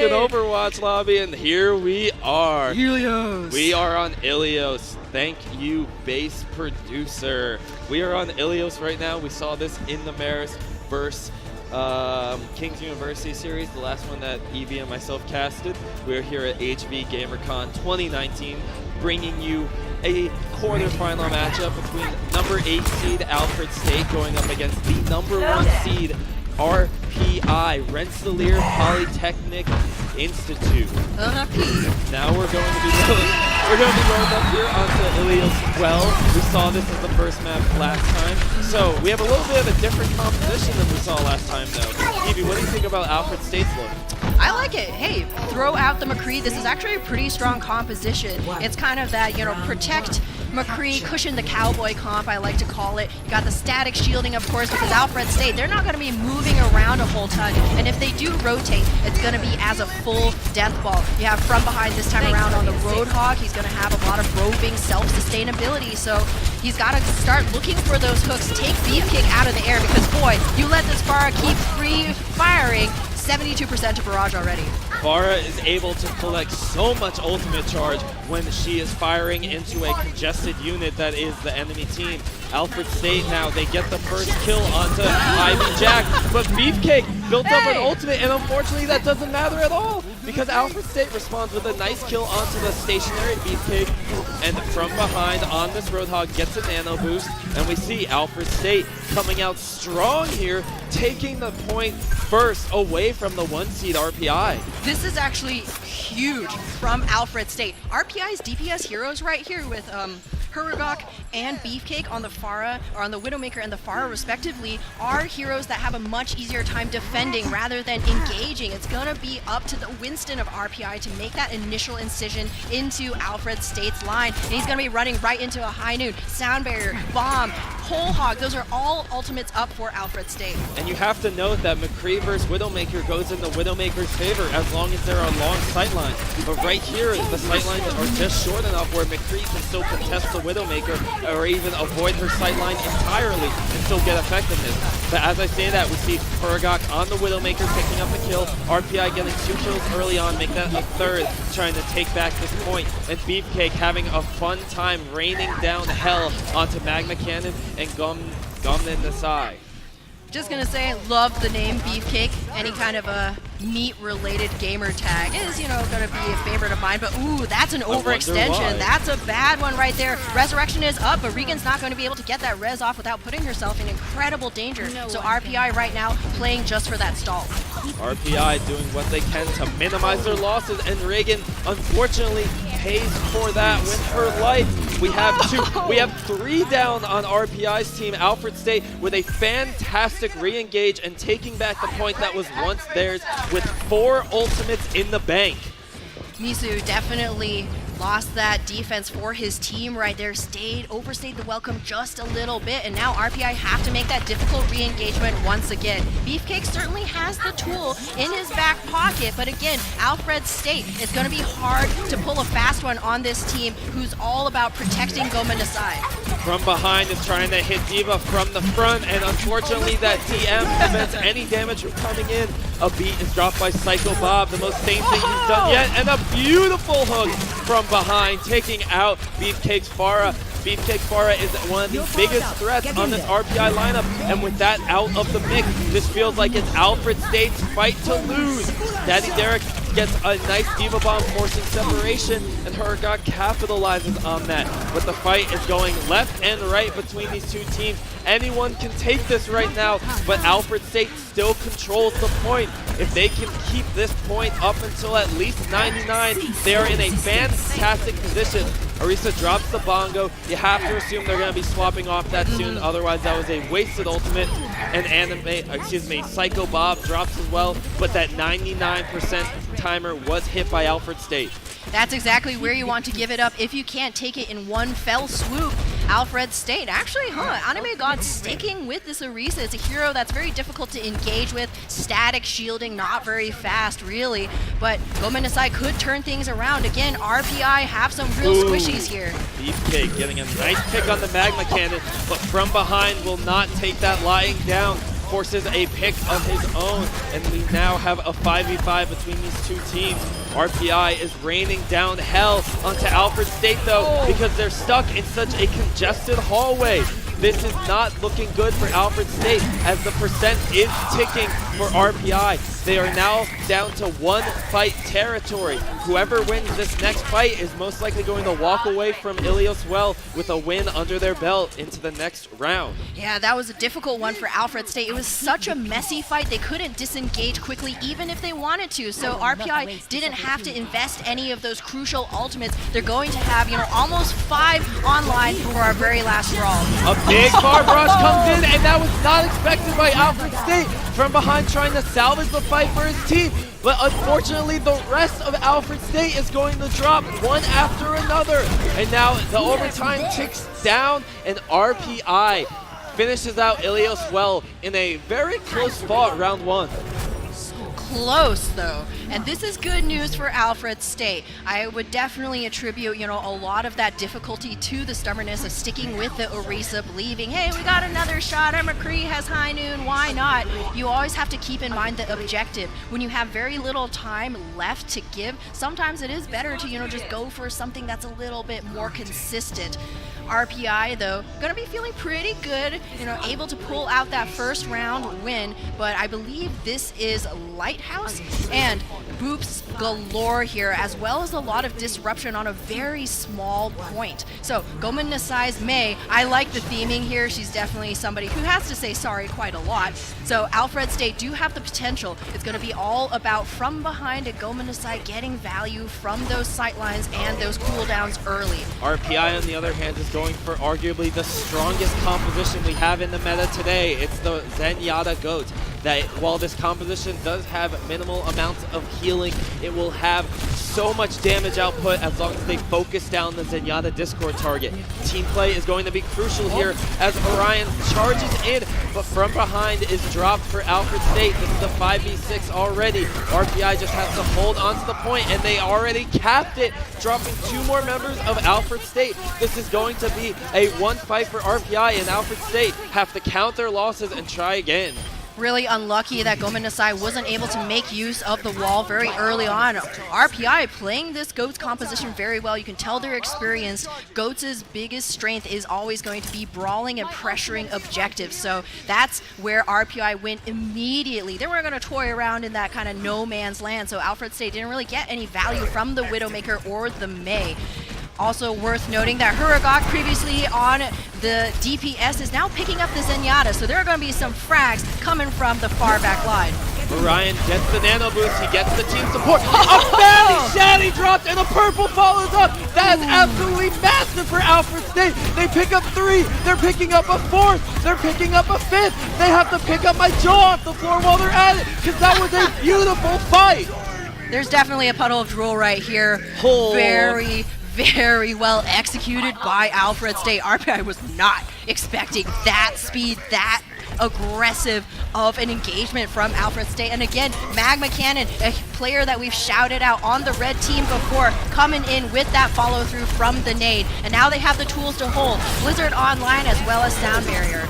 an Overwatch lobby, and here we are. Ilios. We are on Ilios. Thank you, base producer. We are on Ilios right now. We saw this in the Maris versus King's University series, the last one that Evie and myself casted. We're here at HV GamerCon 2019, bringing you a quarterfinal matchup between number 8 seed Alfred State going up against the number 1 seed RPI, Rensselaer Polytechnic Institute. Now we're going to be loaded up here onto Ilios as well. We saw this as the first map last time, so we have a little bit of a different composition than we saw last time, though. Evie, what do you think about Alfred State's look? I like it. Hey, throw out the McCree. This is actually a pretty strong composition. It's kind of that, protect McCree, cushion the cowboy comp, I like to call it. You got the static shielding, of course, because Alfred State, they're not going to be moving around a whole ton. And if they do rotate, it's going to be as a full death ball. You have from behind this time around on the Roadhog. He's going to have a lot of roving self-sustainability. So he's got to start looking for those hooks, take Beefcake out of the air, because boy, you let this Farah keep free firing. 72% to barrage already. Farah is able to collect so much ultimate charge when she is firing into a congested unit that is the enemy team. Alfred State now, they get the first kill onto Ivy Jack, but Beefcake built up an ultimate, and unfortunately that doesn't matter at all because Alfred State responds with a nice kill onto the stationary Beefcake, and from behind on this Roadhog gets a nano boost, and we see Alfred State coming out strong here, taking the point first away from the 1 seed RPI. This is actually huge from Alfred State. RPI's DPS heroes right here with Huragok and Beefcake on the Farah, or on the Widowmaker and the Farah respectively, are heroes that have a much easier time defending rather than engaging. It's gonna be up to the Winston of RPI to make that initial incision into Alfred State's line. And he's gonna be running right into a high noon, sound barrier, bomb, whole hog. Those are all ultimates up for Alfred State. And you have to note that McCree versus Widowmaker goes in the Widowmaker's favor as long as there are long sightlines. But right here, the sightlines are just short enough where McCree can still contest the Widowmaker or even avoid her sightline entirely and still get effectiveness. But as I say that, we see Huragok on the Widowmaker picking up a kill, RPI getting 2 kills early on, make that a 3rd, trying to take back this point, and Beefcake having a fun time raining down hell onto Magma Cannon and Gummin Nasai. Just gonna say, love the name Beefcake. Any kind of a meat-related gamer tag is, gonna be a favorite of mine. But ooh, that's an overextension. That's a bad one right there. Resurrection is up, but Regan's not going to be able to get that res off without putting herself in incredible danger. So RPI right now playing just for that stall. RPI doing what they can to minimize their losses, and Regan unfortunately pays for that with her life. We have 3 down on RPI's team. Alfred State with a fantastic re-engage and taking back the point that was once theirs with 4 ultimates in the bank. Misu definitely lost that defense for his team right there, overstayed the welcome just a little bit, and now RPI have to make that difficult re-engagement once again. Beefcake certainly has the tool in his back pocket, but again, Alfred State, it's going to be hard to pull a fast one on this team who's all about protecting Gomma Nasai. From behind is trying to hit Diva from the front, and unfortunately that DM prevents any damage from coming in. A beat is dropped by Psycho Bob, the most sane thing he's done yet, and a beautiful hook from behind, taking out Beefcake's Farah. Beefcake Farah is one of the biggest threats on this RPI lineup, and with that out of the mix, this feels like it's Alfred State's fight to lose. Daddy Derek gets a nice Diva Bomb forcing separation, and Huragok capitalizes on that. But the fight is going left and right between these 2 teams. Anyone can take this right now, but Alfred State still controls the point. If they can keep this point up until at least 99, they are in a fantastic position. Arisa drops the bongo. You have to assume they're going to be swapping off that soon, otherwise that was a wasted ultimate. And Psycho Bob drops as well, but that 99% timer was hit by Alfred State. That's exactly where you want to give it up if you can't take it in one fell swoop. Alfred State, actually, Anime God sticking with this Arisa. It's a hero that's very difficult to engage with. Static shielding, not very fast, really. But Gomma Nasai could turn things around. Again, RPI have some real squishies here. Beefcake getting a nice pick on the Magma Cannon, but from behind will not take that lying down. forces a pick of his own, and we now have a 5v5 between these two teams. RPI is raining down hell onto Alfred State though, because they're stuck in such a congested hallway. This is not looking good for Alfred State as the percent is ticking for RPI. They are now down to 1 fight territory. Whoever wins this next fight is most likely going to walk away from Ilios Well with a win under their belt into the next round. Yeah, that was a difficult one for Alfred State. It was such a messy fight. They couldn't disengage quickly even if they wanted to. So RPI didn't have to invest any of those crucial ultimates. They're going to have, almost 5 online for our very last brawl. A big barb rush comes in, and that was not expected by Alfred State from behind, trying to salvage the fight for his team. But unfortunately, the rest of Alfred State is going to drop one after another. And now the overtime ticks down, and RPI finishes out Ilios Well in a very close fought round 1. Close though, and this is good news for Alfred State. I would definitely attribute, a lot of that difficulty to the stubbornness of sticking with the Orisa, believing, hey, we got another shot, our McCree has high noon, why not? You always have to keep in mind the objective. When you have very little time left to give, sometimes it is better to, just go for something that's a little bit more consistent. RPI, though, going to be feeling pretty good, able to pull out that first round win, but I believe this is Lighthouse and boops galore here, as well as a lot of disruption on a very small point. So, Gomen Nasai's Mei, I like the theming here. She's definitely somebody who has to say sorry quite a lot. So, Alfred State do have the potential. It's going to be all about from behind and Gomen Nasai getting value from those sightlines and those cooldowns early. RPI, on the other hand, is going for arguably the strongest composition we have in the meta today. It's the Zenyatta Goat. That while this composition does have minimal amounts of healing, it will have so much damage output as long as they focus down the Zenyatta Discord target. Team play is going to be crucial here as Orion charges in, but from behind is dropped for Alfred State. This is a 5v6 already. RPI just has to hold on to the point, and they already capped it, dropping 2 more members of Alfred State. This is going to be a 1 fight for RPI, and Alfred State have to count their losses and try again. Really unlucky that Gomen Nasai wasn't able to make use of the wall very early on. RPI playing this Goats composition very well. You can tell they're experienced. Goats' biggest strength is always going to be brawling and pressuring objectives. So that's where RPI went immediately. They weren't going to toy around in that kind of no man's land. So Alfred State didn't really get any value from the Widowmaker or the Mei. Also worth noting that Huragok previously on the DPS is now picking up the Zenyatta, so there are going to be some frags coming from the far back line. Orion gets the nano boost, he gets the team support. A fatty shaddy dropped and a purple follows up. That is absolutely massive for Alfred State. They pick up 3, they're picking up a 4th, they're picking up a 5th. They have to pick up my jaw off the floor while they're at it, because that was a beautiful fight. There's definitely a puddle of drool right here. Very well executed by Alfred State. RPI was not expecting that speed, that aggressive of an engagement from Alfred State. And again, Magma Cannon, a player that we've shouted out on the red team before, coming in with that follow through from the nade. And now they have the tools to hold Blizzard Online as well as Sound Barrier.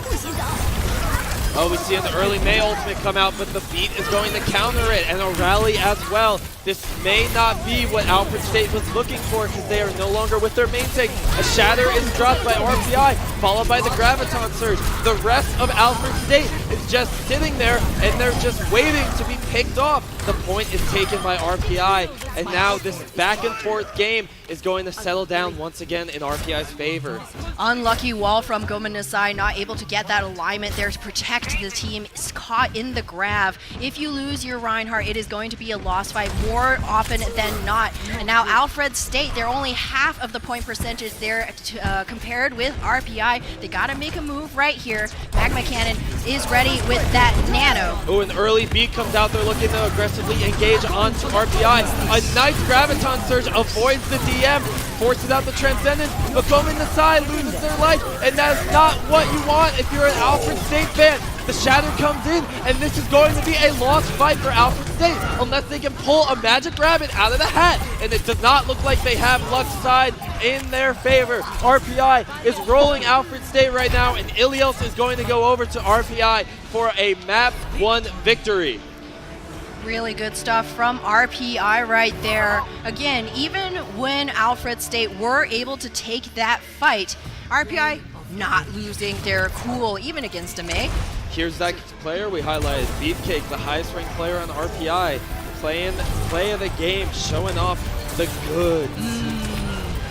Oh, we see an early Mei ultimate come out, but the beat is going to counter it, and a rally as well. This may not be what Alfred State was looking for, because they are no longer with their main tank. A Shatter is dropped by RPI, followed by the Graviton Surge. The rest of Alfred State is just sitting there, and they're just waiting to be picked off. The point is taken by RPI, and now this back and forth game is going to settle down once again in RPI's favor. Unlucky wall from Gomen Nasai, not able to get that alignment there to protect the team. Is caught in the grab. If you lose your Reinhardt, it is going to be a lost fight more often than not. And now Alfred State, they're only half of the point percentage there compared with RPI. They got to make a move right here. Magma Cannon is ready with that nano. Oh, an early beat comes out. They're looking to aggressively engage onto RPI. A nice Graviton Surge avoids the DM, forces out the Transcendence, but Gomen Nasai loses their life, and that is not what you want if you're an Alfred State fan. The Shatter comes in, and this is going to be a lost fight for Alfred State, unless they can pull a Magic Rabbit out of the hat. And it does not look like they have luck's side in their favor. RPI is rolling Alfred State right now, and Ilios is going to go over to RPI for a map 1 victory. Really good stuff from RPI right there. Again, even when Alfred State were able to take that fight, RPI not losing their cool, even against May. Here's that player we highlighted, Beefcake, the highest ranked player on RPI, playing play of the game, showing off the goods.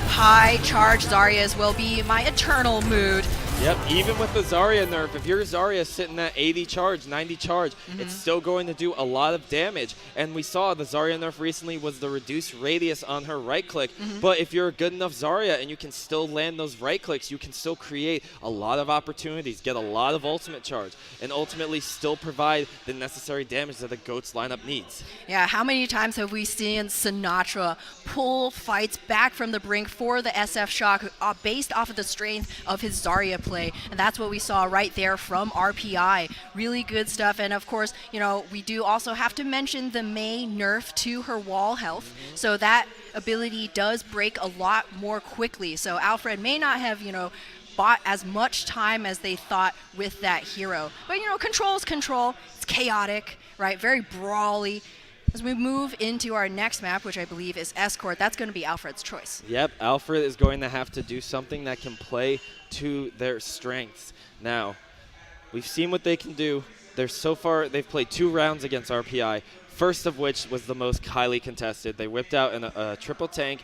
High charge Zaryas will be my eternal mood. Yep, even with the Zarya nerf, if your Zarya sitting at 80 charge, 90 charge, it's still going to do a lot of damage. And we saw the Zarya nerf recently was the reduced radius on her right click. But if you're a good enough Zarya and you can still land those right clicks, you can still create a lot of opportunities, get a lot of ultimate charge, and ultimately still provide the necessary damage that the GOATS lineup needs. Yeah, how many times have we seen Sinatra pull fights back from the brink for the SF Shock based off of the strength of his Zarya play, and that's what we saw right there from RPI. Really good stuff. And of course, you know, we do also have to mention the May nerf to her wall health, so that ability does break a lot more quickly. So Alfred may not have, you know, bought as much time as they thought with that hero, but you know, control is control. It's chaotic, right? Very brawly. As we move into our next map, which I believe is Escort, that's going to be Alfred's choice. Yep, Alfred is going to have to do something that can play to their strengths. Now, we've seen what they can do. So far, they've played 2 rounds against RPI, first of which was the most highly contested. They whipped out a triple tank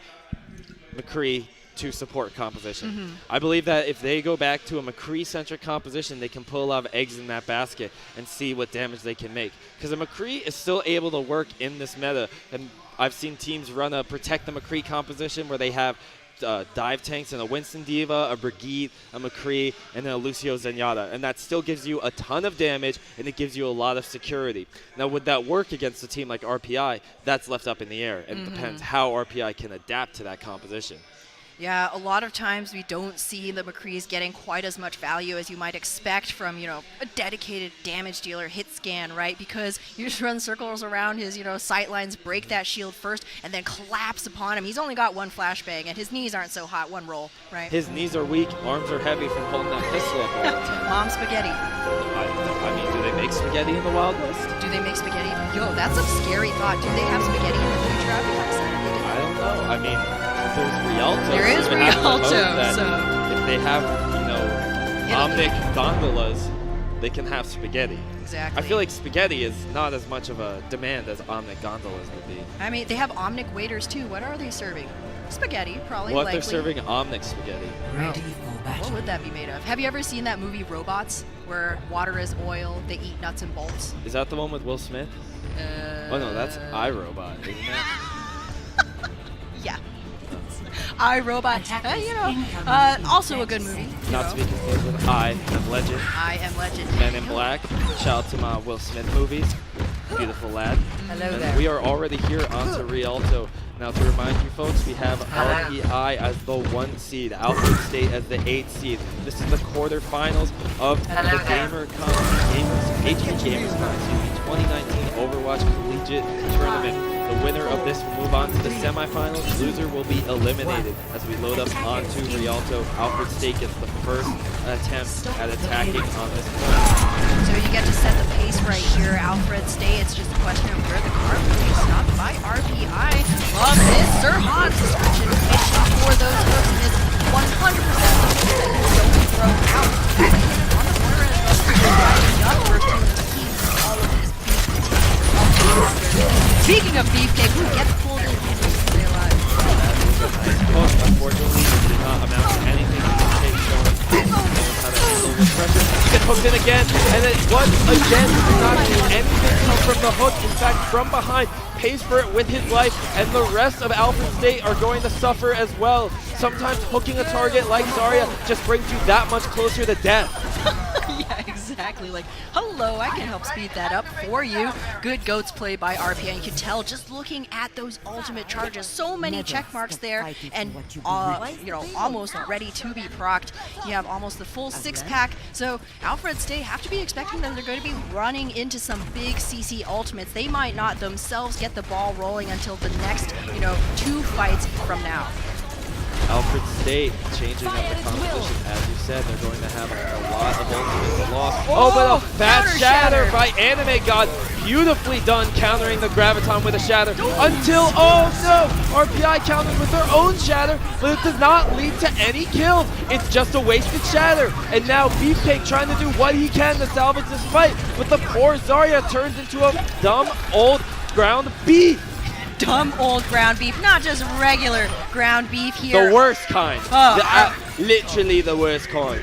McCree to support composition. I believe that if they go back to a McCree-centric composition, they can put a lot of eggs in that basket and see what damage they can make. Because a McCree is still able to work in this meta, and I've seen teams run a protect the McCree composition where they have dive tanks and a Winston Diva, a Brigitte, a McCree, and then a Lucio Zenyatta. And that still gives you a ton of damage, and it gives you a lot of security. Now, would that work against a team like RPI? That's left up in the air. It depends how RPI can adapt to that composition. Yeah, a lot of times we don't see the McCrees getting quite as much value as you might expect from, you know, a dedicated damage dealer hit scan, right? Because you just run circles around his, you know, sight lines, break that shield first, and then collapse upon him. He's only got 1 flashbang, and his knees aren't so hot, 1 roll, right? His knees are weak, arms are heavy from holding that pistol up all the time. Mom spaghetti. I mean, do they make spaghetti in the Wild West? Do they make spaghetti? Yo, that's a scary thought. Do they have spaghetti in the future? I don't know. I mean, there's Rialto. There is Rialto, so if they have, you know, Omnic gondolas, they can have spaghetti. Exactly. I feel like spaghetti is not as much of a demand as Omnic gondolas would be. I mean, they have Omnic waiters too. What are they serving? Spaghetti, probably. What if likely. they're serving Omnic spaghetti? Ready for battle. What would that be made of? Have you ever seen that movie Robots, where water is oil, they eat nuts and bolts? Is that the one with Will Smith? Oh no, that's iRobot, isn't it? Yeah. iRobot, you know, also a good movie. Not to be confused with I Am Legend. I Am Legend. Men in Black. Shout out to my Will Smith movies. Beautiful lad. Hello And there. we are already here onto Rialto. Now to remind you folks, we have RPI as the 1 seed, Alfred State as the 8 seed. This is the quarterfinals of the HVGC 2019 Overwatch Collegiate Tournament. The winner of this will move on to the semifinals. Loser will be eliminated. As we load up onto Rialto, Alfred State gets the first attempt at attacking on this point. So you get to set the pace right here, Alfred State. It's just a question of where the car will be stopped by RPI. Love this. Sir Hans switching for those hooks, and it's 100% don't throw out. Back on the corner as well. Riding up first to keep all of these beefcakes. Speaking of beefcake, who gets pulled in and stay alive? Hook, unfortunately, did not amount to anything. Beefcake showing no one how to handle the pressure. Get hooked in again, and then once again, did not see anything come from the hook. In fact, from behind, pays for it with his life, and the rest of Alfred State are going to suffer as well. Sometimes hooking a target like Zarya just brings you that much closer to death. Yeah, exactly. exactly like, hello, I can help speed that up for you. Good goats play by RPI. You can tell just looking at those ultimate charges, so many check marks there, and you know, almost ready to be procced. You have almost the full 6-pack. So Alfred State have to be expecting that they're going to be running into some big CC ultimates. They might not themselves get the ball rolling until the next, you know, 2 fights from now. Alfred State changing up the composition. As you said, they're going to have a lot of ultimates lost. Oh, but a fast shatter by Anime God. Beautifully done countering the Graviton with a shatter until, oh no, RPI countered with their own shatter, but it does not lead to any kills. It's just a wasted shatter. And now Beefcake trying to do what he can to salvage this fight, but the poor Zarya turns into a dumb old ground beef. Dumb old ground beef, not just regular ground beef here. The worst kind. Literally the worst kind.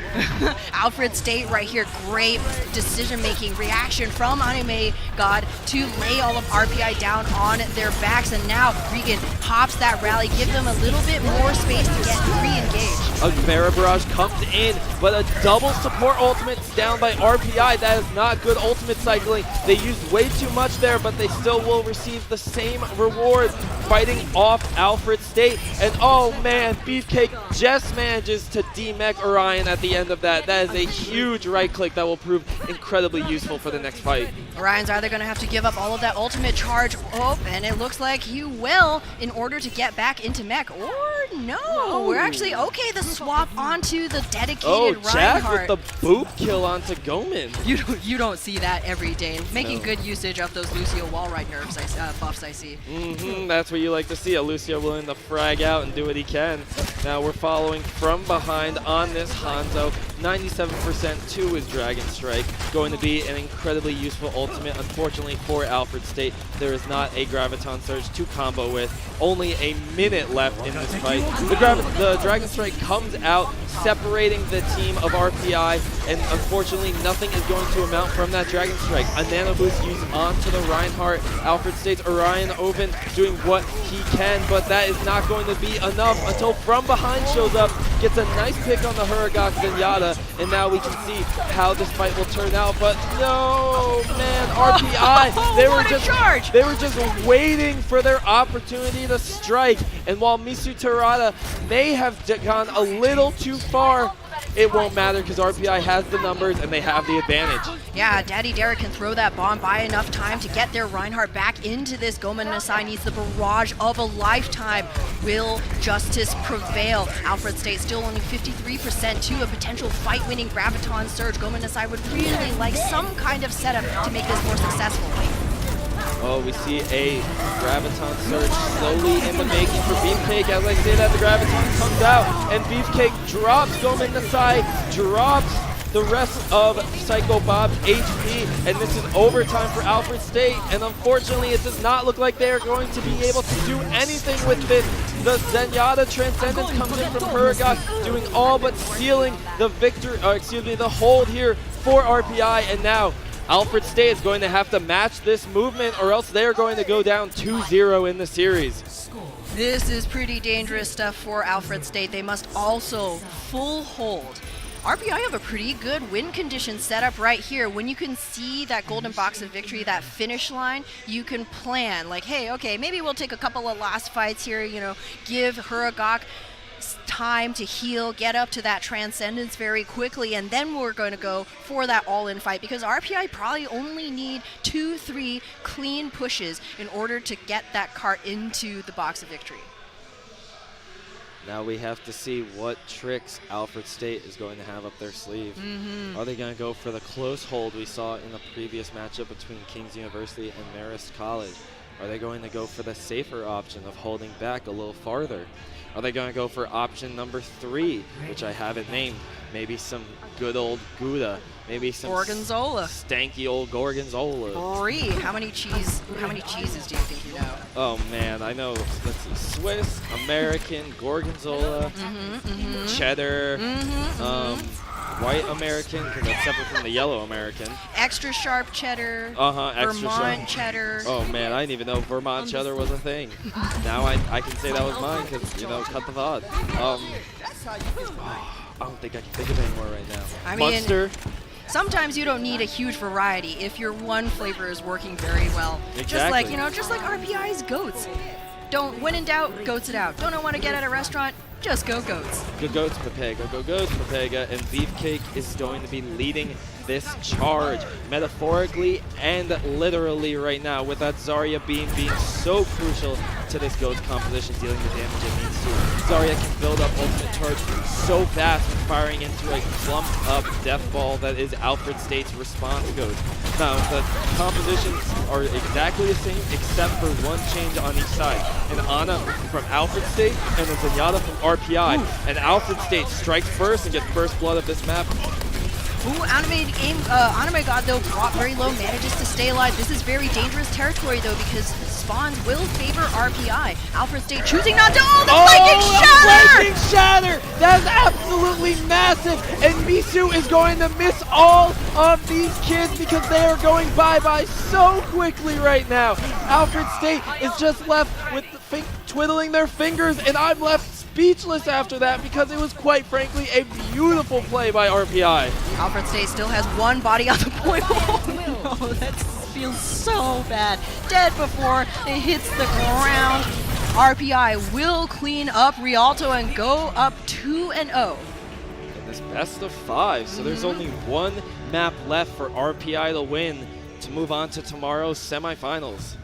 Alfred State right here, great decision-making reaction from Anime God to lay all of RPI down on their backs, and now Regan hops that rally, give them a little bit more space to get re-engaged. A Vera Barrage comes in, but a double support ultimate down by RPI. That is not good ultimate cycling. They used way too much there, but they still will receive the same reward fighting off Alfred State. And oh man, Beefcake just manages to demech Orion at the end of that. That is a huge right click that will prove incredibly useful for the next fight. Orion's either going to have to give up all of that ultimate charge, and it looks like he will in order to get back into mech, or no. We're actually, okay, the swap onto the dedicated Jack Reinhardt. with the boop kill onto Goman. You don't see that every day. Making good usage of those Lucio wall-ride nerfs, buffs I see. That's what you like to see, a Lucio willing to frag out and do what he can. Now we're following from behind on this Hanzo. 97% to his Dragon Strike. Going to be an incredibly useful ultimate. Unfortunately for Alfred State, there is not a Graviton Surge to combo with. Only a minute left in this fight. The Dragon Strike comes out, separating the team of RPI, and unfortunately nothing is going to amount from that Dragon Strike. A Nano Boost used onto the Reinhardt. Alfred State's Orion Open doing what he can, but that is not going to be enough until From Behind shows up, gets a nice pick on the Huragok Zenyatta, and now we can see how this fight will turn out. But no, man, RPI, they were just waiting for their opportunity to strike. And while Misu Terada may have gone a little too far, it won't matter because RPI has the numbers and they have the advantage. Yeah, Daddy Derek can throw that bomb by enough time to get their Reinhardt back into this. Goman Nasai needs the barrage of a lifetime. Will justice prevail? Alfred State still only 53% to a potential fight-winning Graviton Surge. Goman Nasai would really like some kind of setup to make this more successful. Oh, we see a Graviton Surge slowly in the making for Beefcake. As I say that, the Graviton comes out, and Beefcake drops Goman Nasai, drops the rest of Psycho Bob's HP, and this is overtime for Alfred State, and unfortunately it does not look like they are going to be able to do anything with this. The Zenyatta Transcendence comes in from Huragok, doing all but stealing the the hold here for RPI, and now Alfred State is going to have to match this movement or else they are going to go down 2-0 in the series. This is pretty dangerous stuff for Alfred State. They must also full hold. RPI have a pretty good win condition set up right here. When you can see that golden box of victory, that finish line, you can plan like, hey, okay, maybe we'll take a couple of last fights here, you know, give Huragok time to heal, get up to that Transcendence very quickly, and then we're going to go for that all-in fight because RPI probably only need 2-3 clean pushes in order to get that cart into the box of victory. Now we have to see what tricks Alfred State is going to have up their sleeve. Are they going to go for the close hold we saw in the previous matchup between King's University and Marist College? Are they going to go for the safer option of holding back a little farther? Are they going to go for option number 3, which I haven't named? Maybe some good old Gouda. Maybe some Gorgonzola. Stanky old Gorgonzola. 3. How many cheeses do you think you know? Oh man, I know. Let's see. Swiss, American, Gorgonzola, cheddar, white American, because that's separate from the yellow American. Extra sharp cheddar. Extra Vermont sharp cheddar. Oh man, I didn't even know Vermont cheddar was a thing. Now I can say that was mine because, you know, cut the VOD. I don't think I can think of any more right now. I mean, Munster. sometimes you don't need a huge variety if your one flavor is working very well. Exactly. Just like RPI's goats. When in doubt, goats it out. Don't want to get at a restaurant, just go goats. Go goats, Pepega. Go goats, Pepega. And Beefcake is going to be leading this charge, metaphorically and literally right now, with that Zarya beam being so crucial to this goat's composition, dealing the damage it needs to. Zarya can build up ultimate charge so fast when firing into a clumped up death ball that is Alfred State's response goat. Now, the compositions are exactly the same except for one change on each side. An Ana from Alfred State and a Zenyatta from RPI. Ooh. And Alfred State strikes first and gets first blood of this map. Ooh, Anime God, though, brought very low, manages to stay alive. This is very dangerous territory, though, because spawns will favor RPI. Alfred State choosing not to. Oh, the Flanking Shatter! Flanking Shatter! That is absolutely massive! And Misu is going to miss all of these kids because they are going bye-bye so quickly right now. Alfred State is just left with twiddling their fingers, and I'm left speechless after that because it was quite frankly a beautiful play by RPI. Alfred State still has one body on the point. Oh no, that feels so bad. Dead before it hits the ground. RPI will clean up Rialto and go up 2-0. In this best of 5, so there's only one map left for RPI to win to move on to tomorrow's semifinals.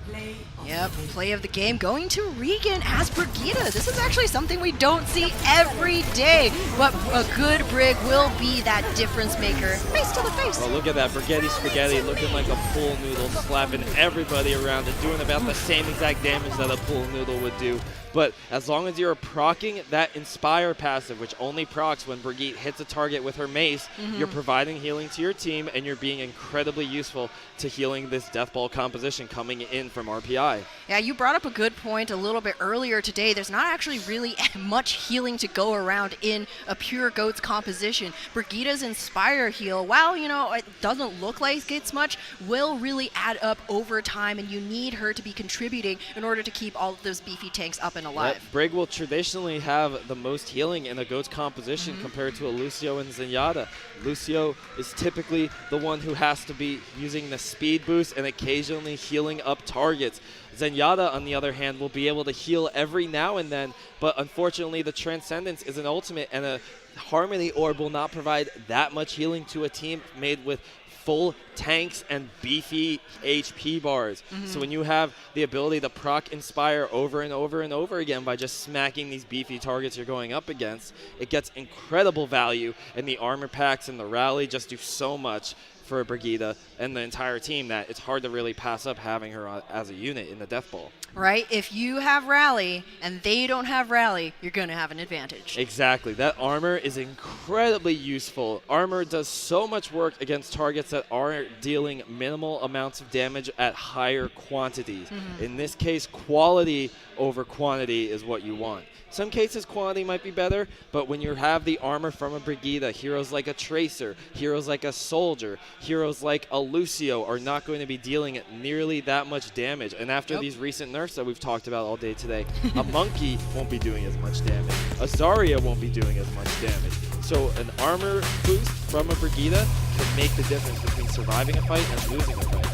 Yep, play of the game going to Regan as Brigitte. This is actually something we don't see every day, but a good Brig will be that difference maker. Face to the face. Oh, look at that, Brigitte Spaghetti looking like a pool noodle, slapping everybody around and doing about the same exact damage that a pool noodle would do. But as long as you're proccing that Inspire passive, which only procs when Brigitte hits a target with her mace, you're providing healing to your team, and you're being incredibly useful to healing this Death Ball composition coming in from RPI. Yeah, you brought up a good point a little bit earlier today. There's not actually really much healing to go around in a pure GOATS composition. Brigitte's Inspire heal, while, it doesn't look like it's much, will really add up over time, and you need her to be contributing in order to keep all of those beefy tanks up and alive. Yep. Brig will traditionally have the most healing in a GOATS composition compared to a Lucio and Zenyatta. Lucio is typically the one who has to be using the speed boost and occasionally healing up targets. Zenyatta, on the other hand, will be able to heal every now and then, but unfortunately the Transcendence is an ultimate, and a Harmony Orb will not provide that much healing to a team made with full tanks and beefy HP bars. So when you have the ability to proc Inspire over and over and over again by just smacking these beefy targets you're going up against, it gets incredible value, and the armor packs and the rally just do so much for Brigitte and the entire team that it's hard to really pass up having her as a unit in the Death Ball. Right? If you have Rally and they don't have Rally, you're going to have an advantage. Exactly. That armor is incredibly useful. Armor does so much work against targets that are dealing minimal amounts of damage at higher quantities. In this case, quality over quantity is what you want. Some cases quantity might be better, but when you have the armor from a Brigitte, heroes like a Tracer, heroes like a Soldier, heroes like a Lucio are not going to be dealing nearly that much damage. And after these recent nerfs that we've talked about all day today, a Monkey won't be doing as much damage. A Zarya won't be doing as much damage. So an armor boost from a Brigitte can make the difference between surviving a fight and losing a fight.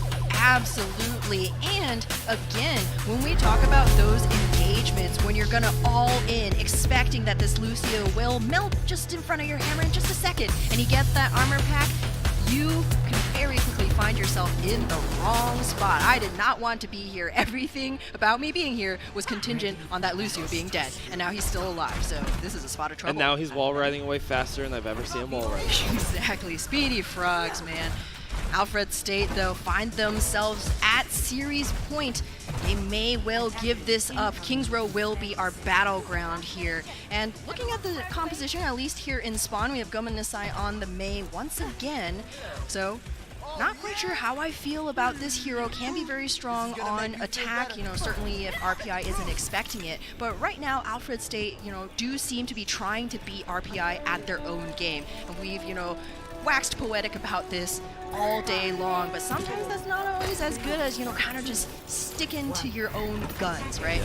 Absolutely. And again, when we talk about those engagements, when you're gonna all in, expecting that this Lucio will melt just in front of your hammer in just a second, and you get that armor pack, you can very quickly find yourself in the wrong spot. I did not want to be here. Everything about me being here was contingent on that Lucio being dead, and now he's still alive, so this is a spot of trouble. And now he's wall riding away faster than I've ever seen him wall riding. Exactly. Speedy frogs, man. Alfred State, though, find themselves at series point. They may well give this up. Kings Row will be our battleground here. And looking at the composition, at least here in Spawn, we have Goma Nisai on the Mei once again. So, not quite sure how I feel about this hero. Can be very strong on attack, certainly if RPI isn't expecting it. But right now, Alfred State, do seem to be trying to beat RPI at their own game. And we've, waxed poetic about this all day long, but sometimes that's not always as good as, kind of just sticking to your own guns, right?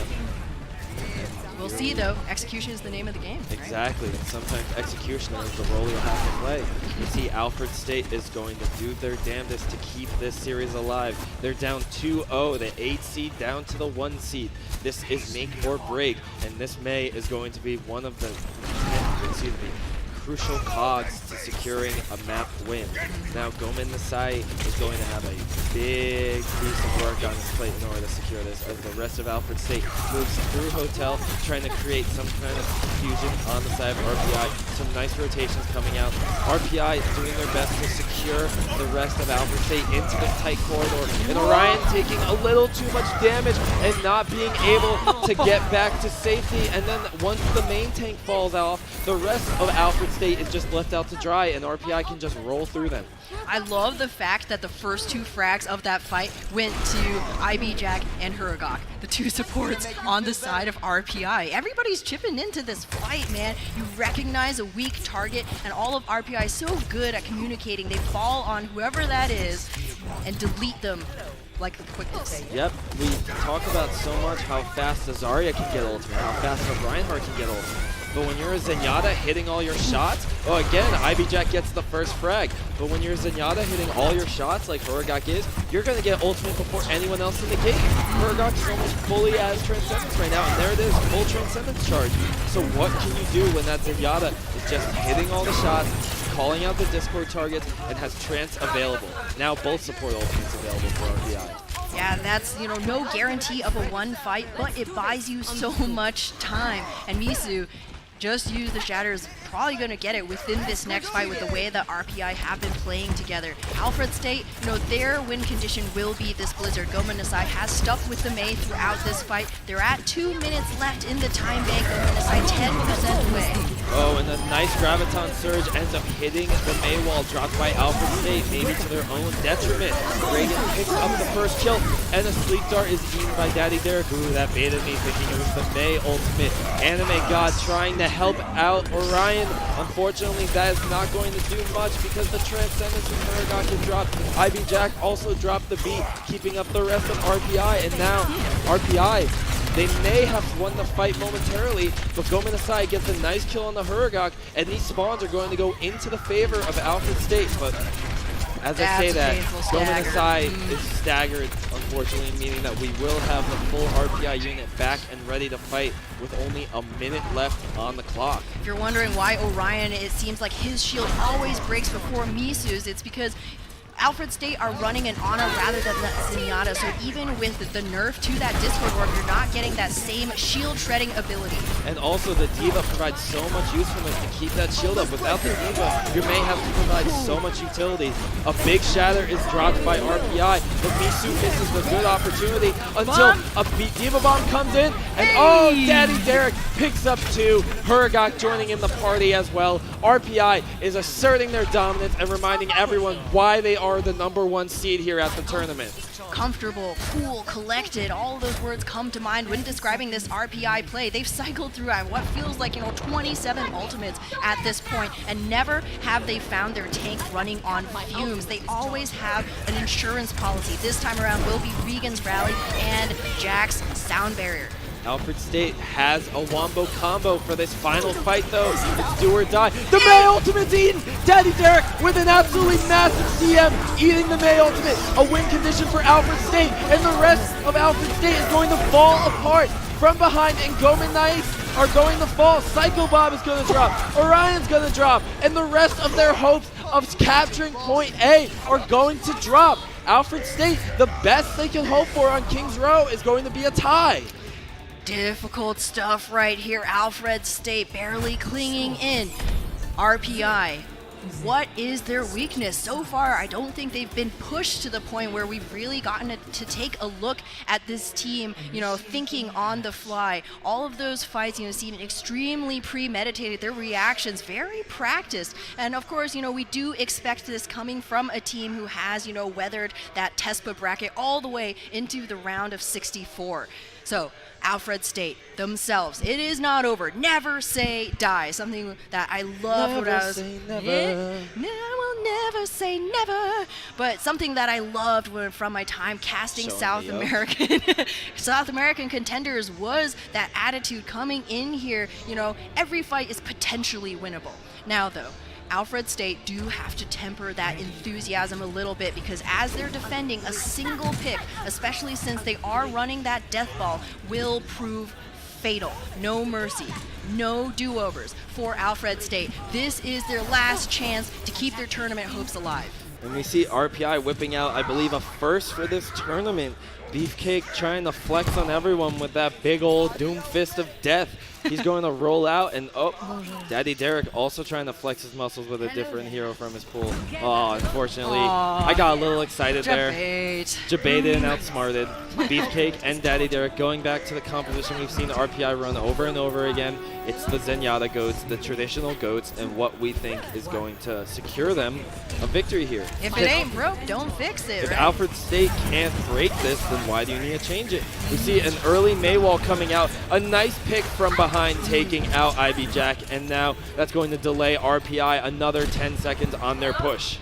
We'll see, though. Execution is the name of the game. Right? Exactly, and sometimes execution is the role you'll have to play. You see, Alfred State is going to do their damnedest to keep this series alive. They're down 2-0, the 8 seed down to the 1 seed. This is make or break, and this May is going to be one of the crucial cogs to securing a map win. Now, Gomen Nasai is going to have a big piece of work on his plate in order to secure this, as the rest of Alfred State moves through Hotel, trying to create some kind of confusion on the side of RPI. Some nice rotations coming out. RPI is doing their best to secure the rest of Alfred State into the tight corridor, and Orion taking a little too much damage and not being able to get back to safety. And then once the main tank falls off, the rest of Alfred State is just left out to dry, and RPI can just roll through them. I love the fact that the first 2 frags of that fight went to IB Jack and Huragok, the 2 supports on the side of RPI. Everybody's chipping into this fight, man. You recognize a weak target, and all of RPI is so good at communicating. They fall on whoever that is and delete them like the quickness. Yep, we talk about so much how fast a Zarya can get ultimate, how fast a Reinhardt can get ultimate. But when you're a Zenyatta hitting all your shots, oh, again, IB Jack gets the first frag. But when you're a Zenyatta hitting all your shots like Huragok is, you're going to get ultimate before anyone else in the game. Huragok is almost fully as Transcendence right now, and there it is, full Transcendence charge. So what can you do when that Zenyatta is just hitting all the shots, calling out the Discord targets, and has Trance available? Now both support ultimates available for RPI. Yeah, that's, no guarantee of a 1 fight, but it buys you so much time. And Misu just use the Shatters, probably going to get it within this next fight with the way that RPI have been playing together. Alfred State, their win condition will be this Blizzard. Gomen Nasai has stuck with the Mei throughout this fight. They're at 2 minutes left in the time bank. Gomen Nasai 10% away. Oh, and a nice Graviton Surge ends up hitting the Mei wall, dropped by Alfred State, maybe to their own detriment. Reagan picks up the first kill, and a Sleep Dart is eaten by Daddy Derek. Ooh, that baited me, thinking it was the Mei ultimate. Anime God trying to help out Orion. Unfortunately, that is not going to do much because the Transcendence from Huragok is dropped. IB Jack also dropped the beat, keeping up the rest of RPI, and now RPI, they may have won the fight momentarily, but Gomen Nasai gets a nice kill on the Huragok, and these spawns are going to go into the favor of Alfred State. But as I say that, Gomen Nasai is staggered, unfortunately, meaning that we will have the full RPI unit back and ready to fight with only a minute left on the clock. If you're wondering why Orion, it seems like his shield always breaks before Misu's, it's because Alfred State are running an Ana rather than the Zenyatta, so even with the nerf to that Discord orb, you're not getting that same shield shredding ability. And also the D.Va provides so much usefulness to keep that shield up. Without the D.Va, you may have to provide so much utility. A big shatter is dropped by RPI, but Misu misses the good opportunity until a D.Va bomb comes in, and oh, Daddy Derek picks up 2. Huragok joining in the party as well. RPI is asserting their dominance and reminding everyone why they are the #1 seed here at the tournament. Comfortable, cool, collected, all of those words come to mind when describing this RPI play. They've cycled through what feels like 27 ultimates at this point, and never have they found their tank running on fumes. They always have an insurance policy. This time around will be Regan's rally and Jack's sound barrier. Alfred State has a wombo combo for this final fight, though. It's do or die. The Mei ultimate's eaten! Daddy Derek with an absolutely massive CM eating the Mei ultimate. A win condition for Alfred State, and the rest of Alfred State is going to fall apart from behind, and Gomen Knights are going to fall. Psycho Bob is going to drop. Orion's going to drop, and the rest of their hopes of capturing Point A are going to drop. Alfred State, the best they can hope for on Kings Row is going to be a tie. Difficult stuff right here. Alfred State barely clinging in. RPI, what is their weakness? So far, I don't think they've been pushed to the point where we've really gotten to take a look at this team, thinking on the fly. All of those fights, seem extremely premeditated. Their reactions, very practiced. And of course, we do expect this coming from a team who has, weathered that TESPA bracket all the way into the round of 64. So, Alfred State themselves, it is not over. Never say die. Something that I loved when I was... I will never say never. But something that I loved from my time casting South American contenders was that attitude coming in here. You know, every fight is potentially winnable. Now, though, Alfred State do have to temper that enthusiasm a little bit, because as they're defending, a single pick, especially since they are running that death ball, will prove fatal. No mercy, no do-overs for Alfred State. This is their last chance to keep their tournament hopes alive. And we see RPI whipping out, I believe, a first for this tournament. Beefcake trying to flex on everyone with that big old doom fist of death. He's going to roll out, and Daddy Derek also trying to flex his muscles with a different hero from his pool. Oh, unfortunately, I got a little excited there. Debated and outsmarted. Beefcake and Daddy Derek going back to the composition we've seen RPI run over and over again. It's the Zenyatta goats, the traditional goats, and what we think is going to secure them a victory here. If it ain't broke, don't fix it, If right? Alfred State can't break this, then why do you need to change it? We see an early Maywall coming out, a nice pick from behind taking out Ivy Jack, and now that's going to delay RPI another 10 seconds on their push.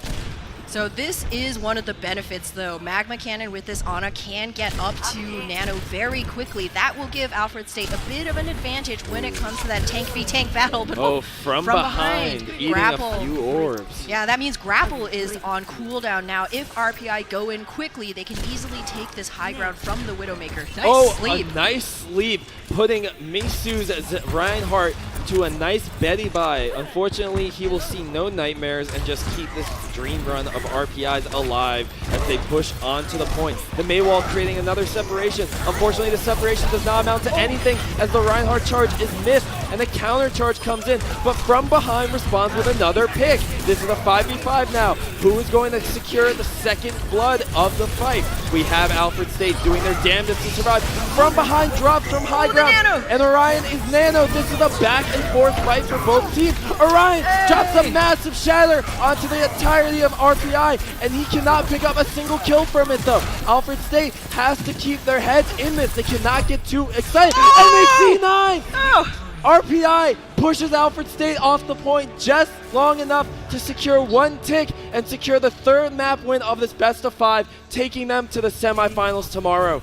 So this is one of the benefits, though. Magma Cannon with this Ana can get up to Nano very quickly. That will give Alfred State a bit of an advantage when it comes to that tank v tank battle. But from behind, eating grapple. A few orbs. Yeah, that means grapple is on cooldown now. If RPI go in quickly, they can easily take this high ground from the Widowmaker. Nice sleep. A nice sleep, putting Misu's Reinhardt to a nice Betty bye. Unfortunately, he will see no nightmares and just keep this dream run of RPIs alive as they push onto the point. The Maywall creating another separation. Unfortunately, the separation does not amount to anything as the Reinhardt charge is missed and the counter charge comes in, but from behind responds with another pick. This is a 5v5 now. Who is going to secure the second blood of the fight? We have Alfred State doing their damnedest to survive. From behind, drops from high ground, and Orion is Nano. This is a back and forth fight for both teams. Orion drops a massive shatter onto the entirety of RPI, and he cannot pick up a single kill from it though. Alfred State has to keep their heads in this. They cannot get too excited, and they C9! RPI pushes Alfred State off the point just long enough to secure one tick and secure the third map win of this best of 5, taking them to the semifinals tomorrow.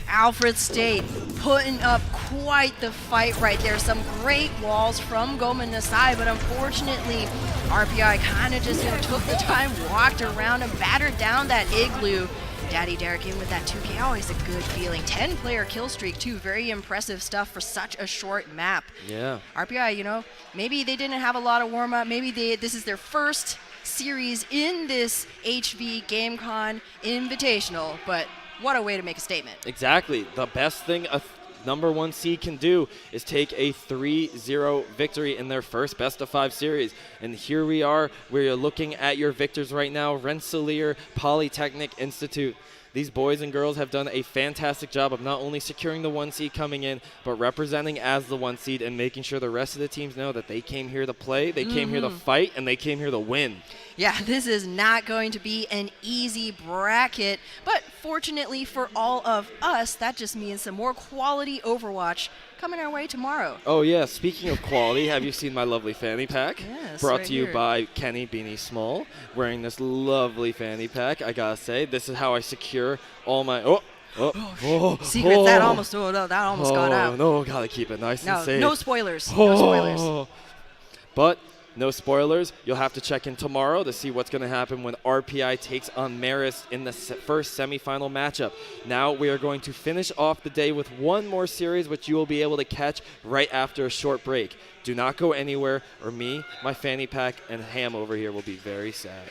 Alfred State putting up quite the fight right there. Some great walls from Goman Nasai, but unfortunately, RPI kind of just took the time, walked around and battered down that igloo. Daddy Derek in with that 2K, always a good feeling. 10-player kill streak too, very impressive stuff for such a short map. Yeah. RPI, maybe they didn't have a lot of warm-up, maybe this is their first series in this HV GameCon Invitational, but what a way to make a statement. Exactly. The best thing a number 1 seed can do is take a 3-0 victory in their first best of 5 series. And here we are, we're looking at your victors right now. Rensselaer Polytechnic Institute. These boys and girls have done a fantastic job of not only securing the 1 seed coming in, but representing as the 1 seed and making sure the rest of the teams know that they came here to play, they came here to fight, and they came here to win. Yeah, this is not going to be an easy bracket, but fortunately for all of us, that just means some more quality Overwatch coming our way tomorrow. Oh yeah, speaking of quality, have you seen my lovely fanny pack? Yes, Brought right to you here. by Kenny Beanie Small, wearing this lovely fanny pack. I gotta say, this is how I secure all my... Secret, that almost got out. No, gotta keep it nice and safe. No spoilers. No spoilers. But no spoilers. You'll have to check in tomorrow to see what's going to happen when RPI takes on Marist in the first semifinal matchup. Now we are going to finish off the day with one more series, which you will be able to catch right after a short break. Do not go anywhere, or me, my fanny pack, and Ham over here will be very sad.